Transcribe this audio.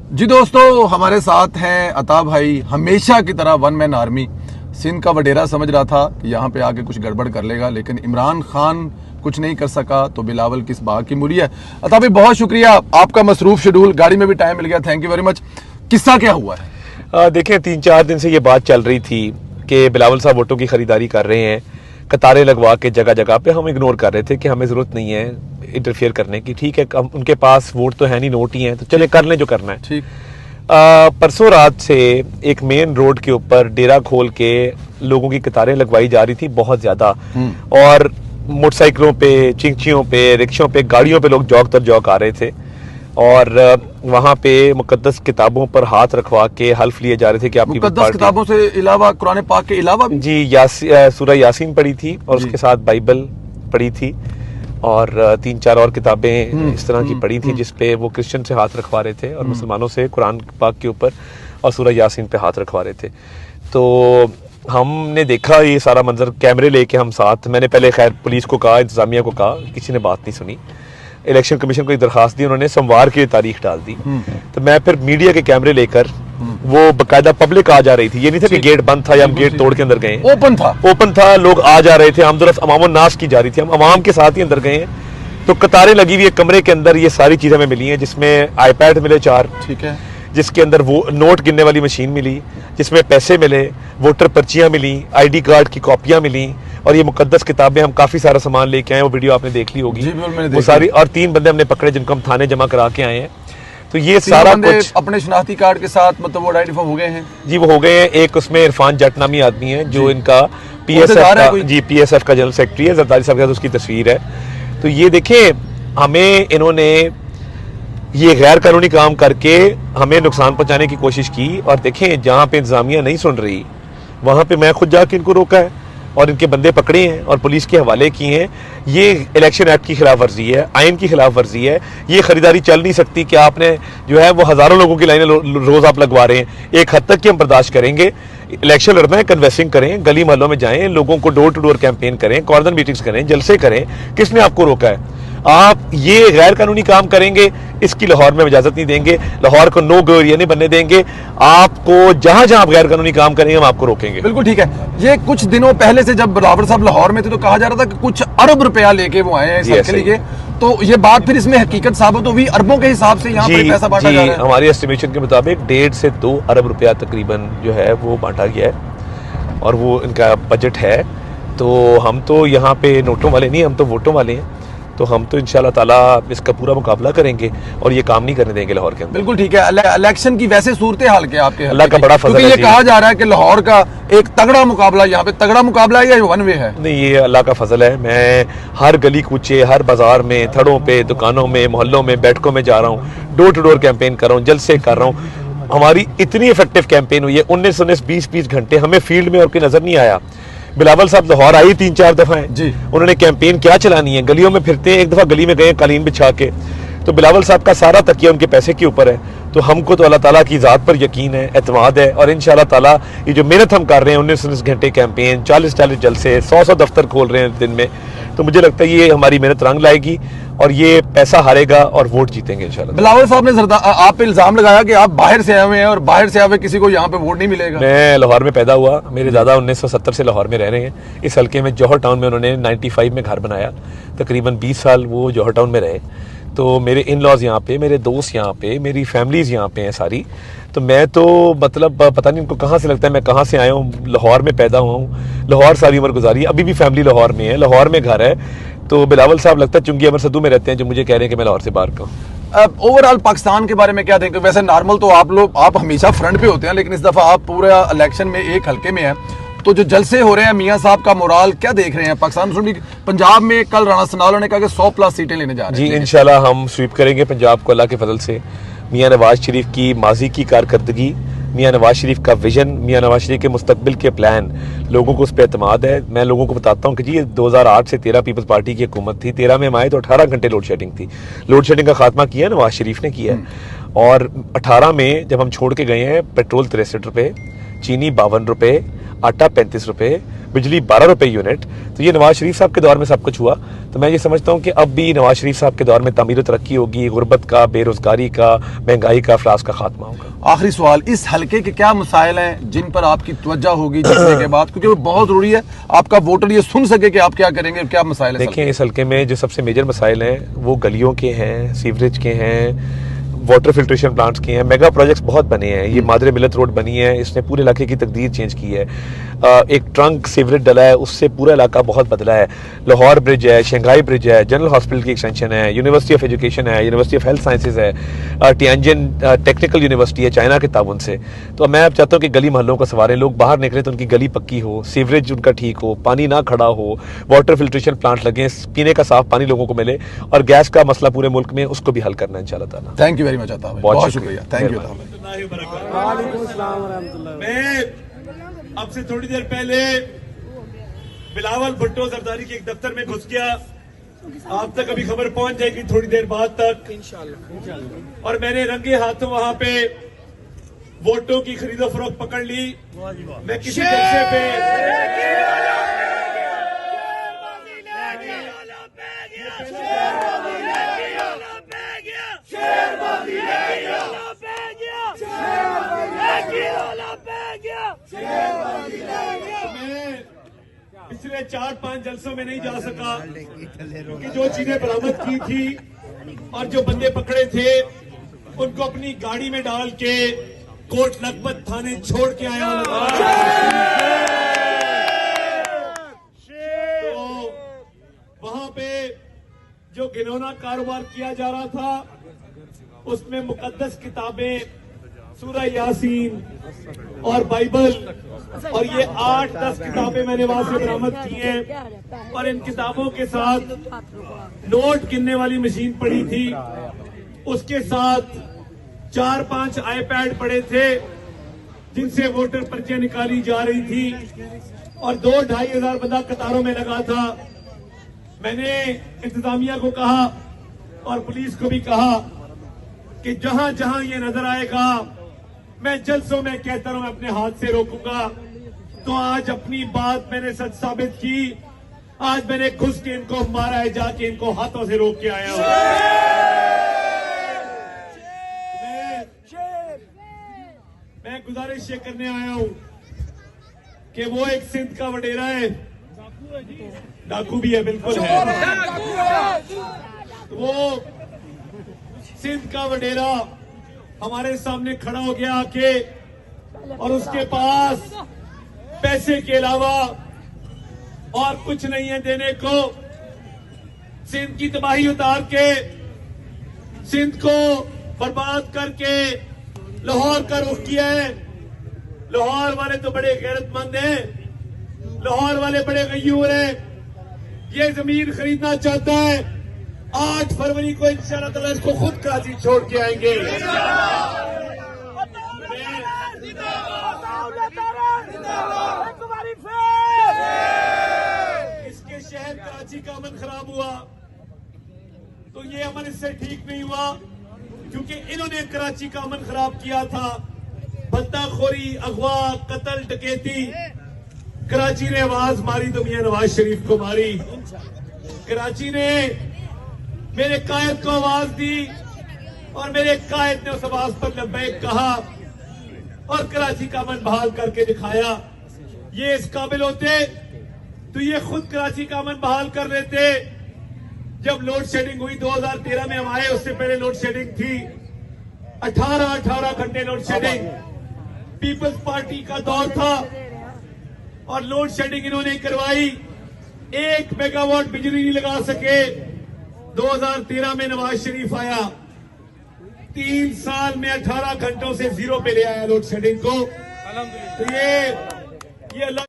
जी दोस्तों, हमारे साथ हैं अता भाई। हमेशा की तरह वन मैन आर्मी। सिंध का वडेरा समझ रहा था कि यहाँ पे आके कुछ गड़बड़ कर लेगा, लेकिन इमरान खान कुछ नहीं कर सका तो बिलावल किस बाग की मूली है। अता भाई बहुत शुक्रिया, आपका मसरूफ शेड्यूल, गाड़ी में भी टाइम मिल गया, थैंक यू वेरी मच। किस्सा क्या हुआ है? देखें, 3-4 दिन से ये बात चल रही थी कि बिलावल साहब वोटों की खरीदारी कर रहे हैं, कतारें लगवा के जगह जगह पे। हम इग्नोर कर रहे थे कि हमें जरूरत नहीं है इंटरफेयर करने की। ठीक है, उनके पास वोट तो है नहीं, नोट ही है, तो चले कर लें जो करना है। ठीक। परसों रात से एक मेन रोड के ऊपर डेरा खोल के लोगों की कतारें लगवाई जा रही थी बहुत ज्यादा, और मोटरसाइकिलों पे, चिंचियों पे, रिक्शों पे, गाड़ियों पे लोग जौक तर जौक आ रहे थे, और वहां पे मुकद्दस किताबों पर हाथ रखवा के हल्फ लिए जा रहे थे कि आपकी मुकद्दस किताबों से अलावा, कुरान पाक के अलावा भी? जी, सूरह यासीन पढ़ी थी और उसके साथ बाइबल पढ़ी थी, और 3-4 और किताबें इस तरह की पढ़ी थी जिसपे वो क्रिश्चियन से हाथ रखवा रहे थे और मुसलमानों से कुरान पाक के ऊपर और सूरह यासीन पे हाथ रखवा रहे थे। तो हमने देखा ये सारा मंजर, कैमरे लेके हम साथ। मैंने पहले खैर पुलिस को कहा, इंतजामिया को कहा, किसी ने बात नहीं सुनी। इलेक्शन कमीशन को एक दरखास्त दी, उन्होंने सोमवार की तारीख डाल दी। तो मैं फिर मीडिया के कैमरे लेकर, वो बकायदा पब्लिक आ जा रही थी, ये नहीं था कि गेट बंद था या हम गेट तोड़ के अंदर गए। ओपन था, लोग आ जा रहे थे, हम तरफ अवाम नाश की जा रही थी, हम अवाम के साथ ही अंदर गए हैं। तो कतारें लगी हुई है कमरे के अंदर, ये सारी चीजें हमें मिली हैं, जिसमें आईपैड मिले 4, ठीक है, जिसके अंदर वो नोट गिनने वाली मशीन मिली, जिसमें पैसे मिले, वोटर पर्चियां मिली, आईडी कार्ड की कॉपियां मिली, और ये मुकद्दस किताबें। हम काफी सारा सामान लेके आए, वो वीडियो आपने देख ली होगी वो सारी, और 3 बंदे हमने पकड़े जिनको हम थाने जमा करा के आए हैं। तो ये सारा कुछ अपने शनाख्ती कार्ड के साथ, मतलब वो आइडेंटिफाई हो गए हैं जी, वो हो गए हैं। एक उसमें इरफान जट नामी आदमी है जो इनका पीएसएफ का जनरल सेक्रेटरी है, जरदारी साहब के साथ उसकी तस्वीर है। तो ये देखें, हमें इन्होंने ये गैर कानूनी काम करके हमें नुकसान पहुंचाने की कोशिश की, और देखें जहां पे इंतजामिया नहीं सुन रही वहां पे मैं खुद जाके इनको रोका है और इनके बंदे पकड़े हैं और पुलिस के हवाले किए हैं। ये इलेक्शन एक्ट की खिलाफ वर्जी है, आइन की खिलाफ वर्जी है। ये खरीदारी चल नहीं सकती कि आपने जो है वो हजारों लोगों की लाइनें रोज आप लगवा रहे हैं। एक हद तक की हम बर्दाश्त करेंगे। इलेक्शन लड़ना है, कन्वेंसिंग करें, गली महलों में जाएं, लोगों को डोर टू डोर कैंपेन करें, कॉर्नर मीटिंग्स करें, जलसे करें। किसने आपको रोका है? आप ये गैर कानूनी काम करेंगे, इसकी लाहौर में इजाजत नहीं देंगे। लाहौर को नो गो एरिया नहीं बनने देंगे। आपको जहां जहां आप गैर कानूनी काम करेंगे हम आपको रोकेंगे। बिल्कुल ठीक है। ये कुछ दिनों पहले से जब बिलावल साहब लाहौर में थे तो कहा जा रहा था कि कुछ अरब रुपया लेके वो आए हैं इस के लिए, तो ये बात फिर इसमें हकीकत साबित हुई, अरबों के हिसाब से यहाँ पर पैसा बांटा जा रहा है। हमारी एस्टिमेशन के मुताबिक 1.5 से 2 अरब रुपया तकरीबन जो है वो बांटा गया है, और वो इनका बजट है। तो हम तो यहाँ पे नोटों वाले नहीं, हम तो वोटों वाले हैं। तो हम तो इंशाल्लाह ताला इसका पूरा मुकाबला करेंगे और ये काम नहीं करने देंगे लाहौर के अंदर। बिल्कुल ठीक है। इलेक्शन की वैसे सूरत हाल क्या आपके? अल्लाह का बड़ा फजल है। ये कहा जा रहा है कि लाहौर का एक तगड़ा मुकाबला, यहाँ पे तगड़ा मुकाबला है या वन वे है? नहीं, ये अल्लाह का फजल है। मैं हर गली कूचे, हर बाजार में, थड़ों पे, दुकानों में, मोहल्लों में, बैठकों में जा रहा हूँ, डोर टू डोर कैंपेन कर रहा हूँ, जलसे कर रहा हूँ। हमारी इतनी इफेक्टिव कैंपेन हुई है, 19-20 घंटे हमें फील्ड में और कोई नजर नहीं आया। बिलावल साहब लाहौर आई 3-4 दफा है जी, उन्होंने कैंपेन क्या चलानी है, गलियों में फिरते हैं। एक दफा गली में गए कालीन बिछा के, तो बिलावल साहब का सारा तकिया उनके पैसे के ऊपर है। तो हमको तो अल्लाह ताला की ज़ात पर यकीन है, एतमाद है, और इंशाल्लाह ताला ये जो मेहनत हम कर रहे हैं, 19 घंटे कैंपेन, 40 जलसे, 100 दफ्तर खोल रहे हैं दिन में, तो मुझे लगता है ये हमारी मेहनत रंग लाएगी और ये पैसा हारेगा और वोट जीतेंगे इंशाल्लाह। बिलावल साहब ने आप पे इल्जाम लगाया कि आप बाहर से आए हुए हैं और बाहर से आए हुए किसी को यहाँ पे वोट नहीं मिलेगा। मैं लाहौर में पैदा हुआ, मेरे दादा 1970 से लाहौर में रह रहे हैं। इस हल्के में जौहर टाउन में उन्होंने 95 में घर बनाया, तकरीबन 20 साल वो जौहर टाउन में रहे। तो मेरे इन लॉज यहाँ पे, मेरे दोस्त यहाँ पे, मेरी फैमिलीज यहाँ पे हैं सारी। तो मैं तो मतलब पता नहीं उनको कहाँ से लगता है मैं कहाँ से आया हूँ। लाहौर में पैदा हुआ हूँ, लाहौर सारी उम्र गुजारी, अभी भी फैमिली लाहौर में है, लाहौर में घर है। तो बिलावल साहब लगता है चुंगी अमर सदू में रहते हैं जो मुझे कह रहे हैं कि मैं लाहौर से बाहर का हूँ। ओवरऑल पाकिस्तान के बारे में क्या देखते हो? वैसे नॉर्मल तो आप हमेशा फ्रंट पे होते हैं, लेकिन इस दफा आप पूरा इलेक्शन में एक हल्के में है, तो जो जलसे हो रहे हैं, मियां साहब का मोराल क्या देख रहे हैं? पाकिस्तान मुस्लिम लीग पंजाब में कल राणा सनाउल्लाह ने कहा कि 100+ सीटें लेने जा रहे हैं। जी इंशाल्लाह हम स्वीप करेंगे पंजाब को अल्लाह के फजल से। मियां नवाज शरीफ की माजी की कारकर्दगी, मियां नवाज शरीफ का विजन, मियां नवाज शरीफ के मुस्तकबिल के प्लान, लोगों को उस पर एतमाद है। मैं लोगों को बताता हूँ कि जी 2008 से 13 पीपल्स पार्टी की हुकूमत थी, 13 में हम आए तो 18 घंटे लोड शेडिंग थी। लोड शेडिंग का खात्मा किया नवाज शरीफ ने किया, और 18 में जब हम छोड़ के गए हैं, पेट्रोल 63 रुपये, चीनी 52 रुपये, आटा 35 रुपये, बिजली 12 रुपए यूनिट। तो ये नवाज शरीफ साहब के दौर में सब कुछ हुआ। तो मैं ये समझता हूँ कि अब भी नवाज शरीफ साहब के दौर में तमीर तरक्की होगी, गुर्बत का, बेरोजगारी का, महंगाई का, अफलास का खात्मा होगा। आखिरी सवाल, इस हल्के के क्या मसाइल हैं जिन पर आपकी तवज्जो होगी जीतने के बाद, क्योंकि वो बहुत जरूरी है आपका वोटर ये सुन सके कि आप क्या करेंगे, क्या मसाइल है? देखिए, इस हल्के में जो सबसे मेजर मसाइल हैं वो गलियों के हैं, सीवरेज के हैं, वाटर फिल्ट्रेशन प्लांट्स के हैं। मेगा प्रोजेक्ट्स बहुत बने हैं। ये मादरे मिलत रोड बनी है, इसने पूरे इलाके की तकदीर चेंज की है। एक ट्रंक सीवरेज डला है, उससे पूरा इलाका बहुत बदला है। लाहौर ब्रिज है, शंघाई ब्रिज है, जनरल हॉस्पिटल की एक्सटेंशन है, यूनिवर्सिटी ऑफ एजुकेशन है, यूनिवर्सिटी ऑफ हेल्थ साइंसेज है, टियानजिन टेक्निकल यूनिवर्सिटी है चाइना के ताउन से। तो मैं अब चाहता हूँ कि गली मोहल्लों को सवारें, लोग बाहर निकले तो उनकी गली पक्की हो, सीवरेज उनका ठीक हो, पानी ना खड़ा हो, वाटर फिल्ट्रेशन प्लांट लगे, पीने का साफ पानी लोगों को मिले, और गैस का मसला पूरे मुल्क में उसको भी हल करना है इंशाल्लाह ताला। थैंक यू वेरी मच अता भाई, बहुत शुक्रिया, थैंक यू। मैं अब से थोड़ी देर पहले बिलावल भुट्टो जरदारी के एक दफ्तर में घुस गया। आप तक अभी खबर पहुंच जाएगी थोड़ी देर बाद तक इंशाल्लाह। और मैंने रंगे हाथों वहां पे वोटों की खरीदो फरोख्त पकड़ ली। मैं किसी जलसे पे पिछले 4-5 जलसों में नहीं जा सका, क्योंकि जो चीजें बरामद की थी और जो बंदे पकड़े थे उनको अपनी गाड़ी में डाल के कोट लखपत थाने छोड़ के आया। तो वहां पे जो घिनौना कारोबार किया जा रहा था उसमें मुकद्दस किताबें, सूरह यासीन और बाइबल और ये 8-10 किताबें मैंने वहां से बरामद की हैं। और इन किताबों के साथ नोट गिनने वाली मशीन पड़ी थी, उसके साथ 4-5 आईपैड पड़े थे जिनसे वोटर पर्चियां निकाली जा रही थी, और 2-2.5 हजार बंदा कतारों में लगा था। मैंने इंतजामिया को कहा और पुलिस को भी कहा कि जहां जहां ये नजर आएगा मैं जलसों में कहता हूं मैं अपने हाथ से रोकूंगा। तो आज अपनी बात मैंने सच साबित की। आज मैंने घुस के इनको मारा है, जाके इनको हाथों से रोक के आया हूं। मैं गुजारिश ये करने आया हूं कि वो एक सिंध का वडेरा है, डाकू भी है, बिल्कुल है, वो सिंध का वडेरा हमारे सामने खड़ा हो गया आके, और उसके पास पैसे के अलावा और कुछ नहीं है देने को। सिंध की तबाही उतार के, सिंध को बर्बाद करके लाहौर का रुख किया है। लाहौर वाले तो बड़े गैरतमंद हैं, लाहौर वाले बड़े गयूर हैं। ये जमीन खरीदना चाहता है, 8 फरवरी को इंशाअल्लाह ताला इसको खुद कराची छोड़ के आएंगे। इसके शहर कराची का अमन खराब हुआ तो ये अमन इससे ठीक नहीं हुआ, क्योंकि इन्होंने कराची का अमन खराब किया था। बंदाखोरी, अगवा, कत्ल, डकैती। कराची ने आवाज मारी तो मियां नवाज शरीफ को मारी। कराची ने मेरे कायद को आवाज दी और मेरे कायद ने उस आवाज पर लब्बैक कहा और कराची का अमन बहाल करके दिखाया। ये इस काबिल होते तो ये खुद कराची का अमन बहाल कर लेते। जब लोड शेडिंग हुई 2013 में हम आए, उससे पहले लोड शेडिंग थी, 18 घंटे लोड शेडिंग। पीपल्स पार्टी का दौर था और लोड शेडिंग इन्होंने करवाई। 1 मेगावाट बिजली नहीं लगा सके। 2013 में नवाज शरीफ आया, 3 साल में 18 घंटों से 0 पे ले आया लोड शेडिंग को। तो ये